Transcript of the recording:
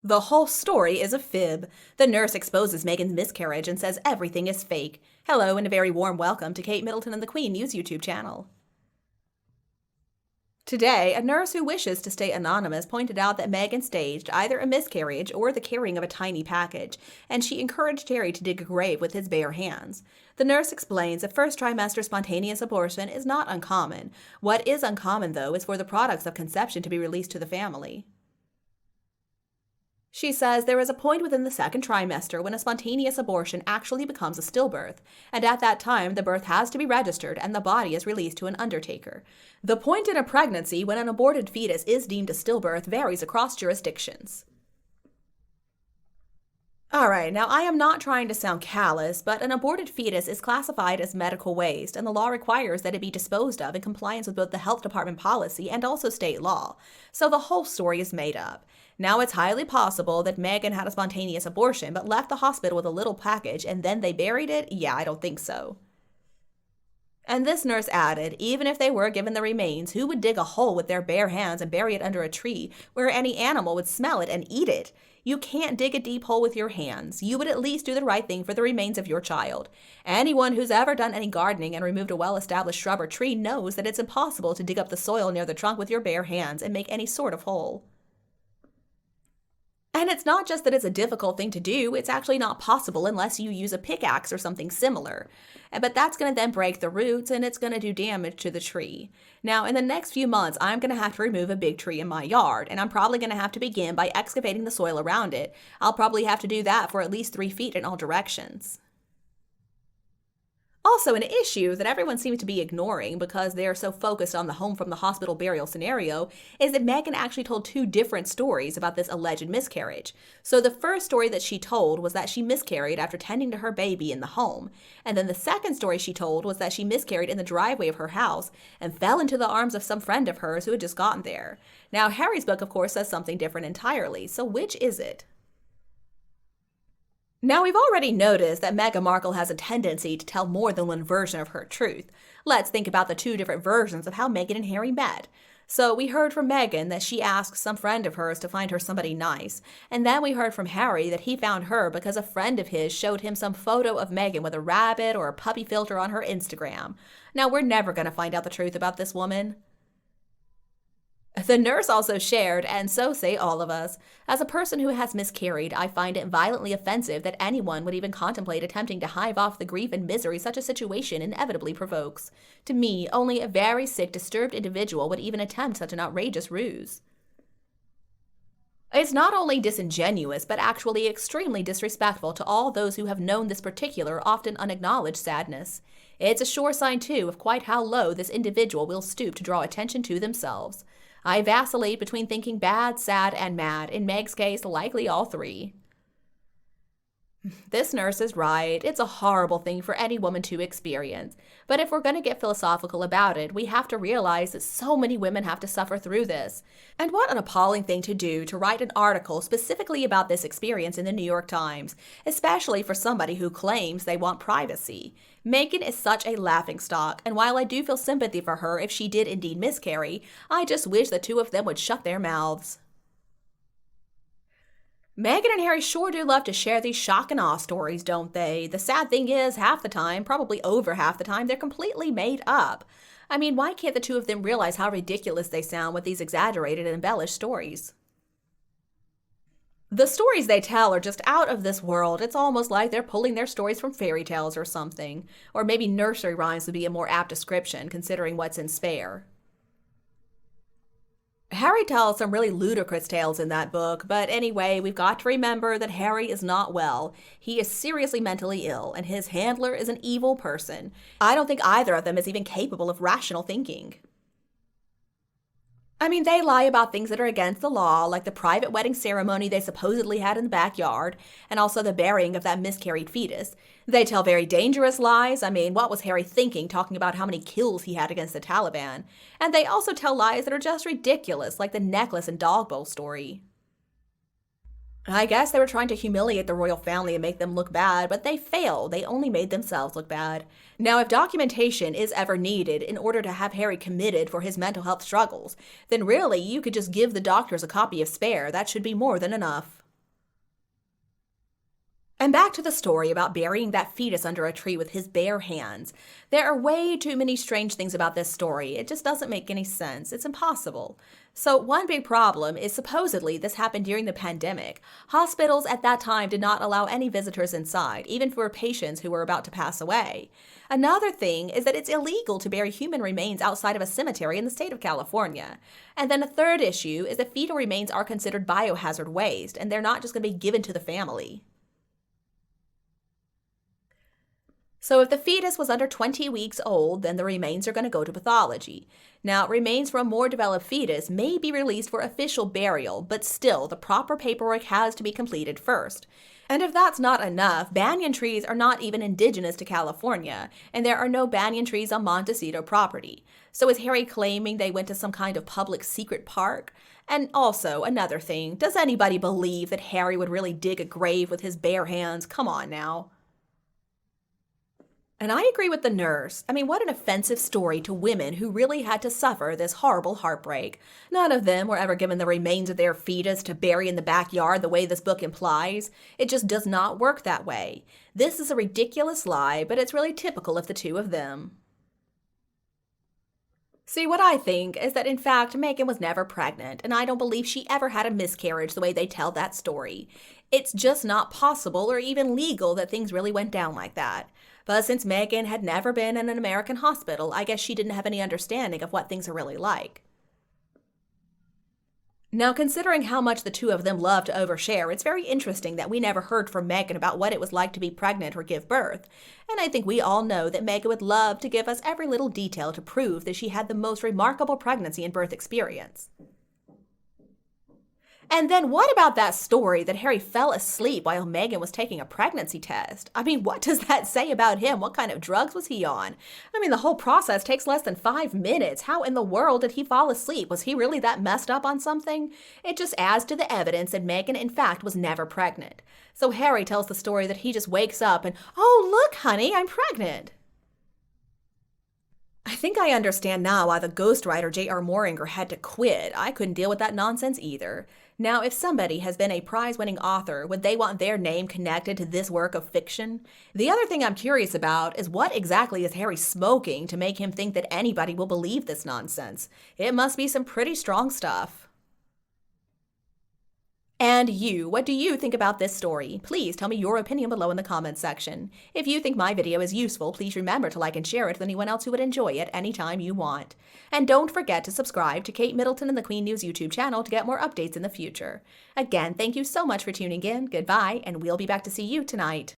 The whole story is a fib. The nurse exposes Meghan's miscarriage and says everything is fake. Hello and a very warm welcome to Kate Middleton and the Queen News YouTube channel. Today, a nurse who wishes to stay anonymous pointed out that Meghan staged either a miscarriage or the carrying of a tiny package, and she encouraged Harry to dig a grave with his bare hands. The nurse explains that first trimester spontaneous abortion is not uncommon. What is uncommon, though, is for the products of conception to be released to the family. She says there is a point within the second trimester when a spontaneous abortion actually becomes a stillbirth, and at that time the birth has to be registered and the body is released to an undertaker. The point in a pregnancy when an aborted fetus is deemed a stillbirth varies across jurisdictions. Alright, now I am not trying to sound callous, but an aborted fetus is classified as medical waste, and the law requires that it be disposed of in compliance with both the health department policy and also state law. So the whole story is made up. Now it's highly possible that Meghan had a spontaneous abortion but left the hospital with a little package and then they buried it? Yeah, I don't think so. And this nurse added, even if they were given the remains, who would dig a hole with their bare hands and bury it under a tree where any animal would smell it and eat it? You can't dig a deep hole with your hands. You would at least do the right thing for the remains of your child. Anyone who's ever done any gardening and removed a well-established shrub or tree knows that it's impossible to dig up the soil near the trunk with your bare hands and make any sort of hole. And it's not just that it's a difficult thing to do, it's actually not possible unless you use a pickaxe or something similar. But that's going to then break the roots and it's going to do damage to the tree. Now, in the next few months, I'm going to have to remove a big tree in my yard, and I'm probably going to have to begin by excavating the soil around it. I'll probably have to do that for at least 3 feet in all directions. Also, an issue that everyone seems to be ignoring because they're so focused on the home from the hospital burial scenario is that Meghan actually told 2 different stories about this alleged miscarriage. So the first story that she told was that she miscarried after tending to her baby in the home. And then the second story she told was that she miscarried in the driveway of her house and fell into the arms of some friend of hers who had just gotten there. Now, Harry's book, of course, says something different entirely. So which is it? Now, we've already noticed that Meghan Markle has a tendency to tell more than one version of her truth. Let's think about the 2 different versions of how Meghan and Harry met. So we heard from Meghan that she asked some friend of hers to find her somebody nice. And then we heard from Harry that he found her because a friend of his showed him some photo of Meghan with a rabbit or a puppy filter on her Instagram. Now, we're never going to find out the truth about this woman. The nurse also shared, and so say all of us, as a person who has miscarried, I find it violently offensive that anyone would even contemplate attempting to hive off the grief and misery such a situation inevitably provokes. To me, only a very sick, disturbed individual would even attempt such an outrageous ruse. It's not only disingenuous, but actually extremely disrespectful to all those who have known this particular, often unacknowledged sadness. It's a sure sign, too, of quite how low this individual will stoop to draw attention to themselves. I vacillate between thinking bad, sad, and mad. In Meg's case, likely all 3. This nurse is right. It's a horrible thing for any woman to experience. But if we're going to get philosophical about it, we have to realize that so many women have to suffer through this. And what an appalling thing to do to write an article specifically about this experience in the New York Times, especially for somebody who claims they want privacy. Meghan is such a laughingstock, and while I do feel sympathy for her if she did indeed miscarry, I just wish the 2 of them would shut their mouths. Meghan and Harry sure do love to share these shock and awe stories, don't they? The sad thing is, half the time, probably over half the time, they're completely made up. I mean, why can't the 2 of them realize how ridiculous they sound with these exaggerated and embellished stories? The stories they tell are just out of this world. It's almost like they're pulling their stories from fairy tales or something. Or maybe nursery rhymes would be a more apt description, considering what's in Spare. Harry tells some really ludicrous tales in that book, but anyway, we've got to remember that Harry is not well. He is seriously mentally ill, and his handler is an evil person. I don't think either of them is even capable of rational thinking. I mean, they lie about things that are against the law, like the private wedding ceremony they supposedly had in the backyard, and also the burying of that miscarried fetus. They tell very dangerous lies. I mean, what was Harry thinking, talking about how many kills he had against the Taliban? And they also tell lies that are just ridiculous, like the necklace and dog bowl story. I guess they were trying to humiliate the royal family and make them look bad, but they failed. They only made themselves look bad. Now, if documentation is ever needed in order to have Harry committed for his mental health struggles, then really you could just give the doctors a copy of Spare. That should be more than enough. And back to the story about burying that fetus under a tree with his bare hands. There are way too many strange things about this story. It just doesn't make any sense. It's impossible. So, one big problem is supposedly this happened during the pandemic. Hospitals at that time did not allow any visitors inside, even for patients who were about to pass away. Another thing is that it's illegal to bury human remains outside of a cemetery in the state of California. And then a third issue is that fetal remains are considered biohazard waste, and they're not just going to be given to the family. So if the fetus was under 20 weeks old, then the remains are going to go to pathology. Now, remains from a more developed fetus may be released for official burial, but still, the proper paperwork has to be completed first. And if that's not enough, banyan trees are not even indigenous to California, and there are no banyan trees on Montecito property. So is Harry claiming they went to some kind of public secret park? And also, another thing, does anybody believe that Harry would really dig a grave with his bare hands? Come on now. And I agree with the nurse. I mean, what an offensive story to women who really had to suffer this horrible heartbreak. None of them were ever given the remains of their fetus to bury in the backyard the way this book implies. It just does not work that way. This is a ridiculous lie, but it's really typical of the two of them. See, what I think is that in fact, Meghan was never pregnant, and I don't believe she ever had a miscarriage the way they tell that story. It's just not possible or even legal that things really went down like that. But since Meghan had never been in an American hospital, I guess she didn't have any understanding of what things are really like. Now, considering how much the two of them love to overshare, it's very interesting that we never heard from Meghan about what it was like to be pregnant or give birth. And I think we all know that Meghan would love to give us every little detail to prove that she had the most remarkable pregnancy and birth experience. And then what about that story that Harry fell asleep while Meghan was taking a pregnancy test? I mean, what does that say about him? What kind of drugs was he on? I mean, the whole process takes less than 5 minutes. How in the world did he fall asleep? Was he really that messed up on something? It just adds to the evidence that Meghan, in fact, was never pregnant. So Harry tells the story that he just wakes up and, "Oh, look, honey, I'm pregnant." I think I understand now why the ghostwriter J.R. Moringer had to quit. I couldn't deal with that nonsense either. Now, if somebody has been a prize-winning author, would they want their name connected to this work of fiction? The other thing I'm curious about is what exactly is Harry smoking to make him think that anybody will believe this nonsense? It must be some pretty strong stuff. And you, what do you think about this story? Please tell me your opinion below in the comments section. If you think my video is useful, please remember to like and share it with anyone else who would enjoy it anytime you want. And don't forget to subscribe to Kate Middleton and the Queen News YouTube channel to get more updates in the future. Again, thank you so much for tuning in, goodbye, and we'll be back to see you tonight.